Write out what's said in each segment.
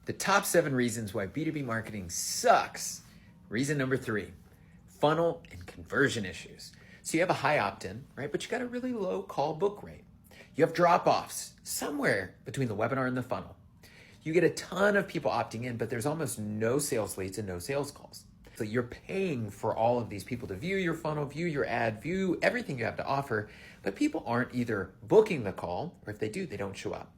The top 7 reasons why B2B marketing sucks. Reason number 3, funnel and conversion issues. So you have a high opt-in, right? But you got a really low call book rate. You have drop-offs somewhere between the webinar and the funnel. You get a ton of people opting in, but there's almost no sales leads and no sales calls. So you're paying for all of these people to view your funnel, view your ad, view everything you have to offer, but people aren't either booking the call, or if they do, they don't show up.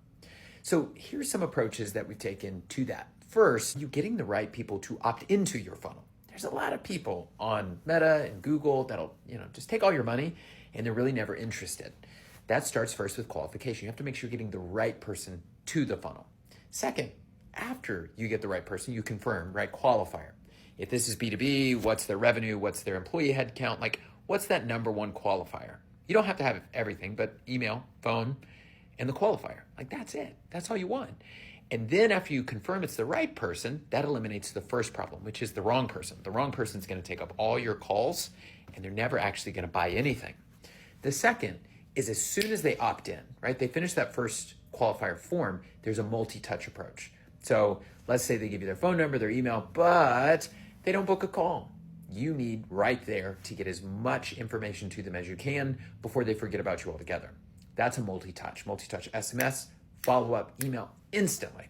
So here's some approaches that we've taken to that. First, you getting the right people to opt into your funnel. There's a lot of people on Meta and Google that'll, just take all your money and they're really never interested. That starts first with qualification. You have to make sure you're getting the right person to the funnel. Second, after you get the right person, you confirm, right? Qualifier. If this is B2B, what's their revenue? What's their employee headcount? Like, what's that number one qualifier? You don't have to have everything, but email, phone, and the qualifier. Like, that's it. That's all you want. And then after you confirm it's the right person, that eliminates the first problem, which is the wrong person. The wrong person's going to take up all your calls, and they're never actually going to buy anything. The second is as soon as they opt in, right? They finish that first qualifier form, there's a multi-touch approach. So let's say they give you their phone number, their email, but they don't book a call. You need right there to get as much information to them as you can before they forget about you altogether. That's a multi-touch SMS, follow-up, email instantly.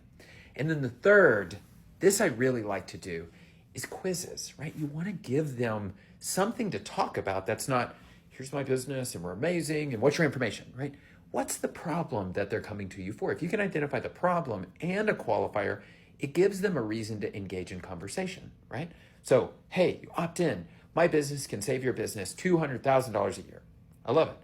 And then the third, this I really like to do, is quizzes, right? You want to give them something to talk about that's not, here's my business and we're amazing and what's your information, right? What's the problem that they're coming to you for? If you can identify the problem and a qualifier, it gives them a reason to engage in conversation, right? So, hey, you opt in. My business can save your business $200,000 a year. I love it.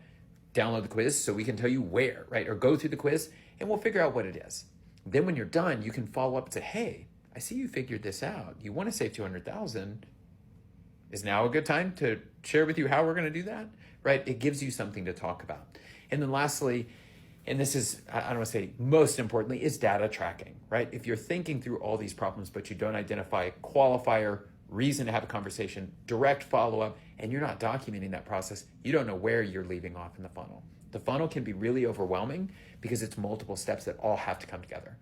Download the quiz so we can tell you where, right? Or go through the quiz and we'll figure out what it is. Then when you're done, you can follow up and say, hey, I see you figured this out. You want to save $200,000. Is now a good time to share with you how we're going to do that, right? It gives you something to talk about. And then lastly, and this is, I don't want to say most importantly, is data tracking, right? If you're thinking through all these problems, but you don't identify qualifier, reason to have a conversation, direct follow-up, and you're not documenting that process, you don't know where you're leaving off in the funnel. The funnel can be really overwhelming because it's multiple steps that all have to come together.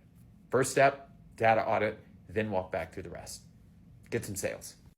First step, data audit, then walk back through the rest. Get some sales.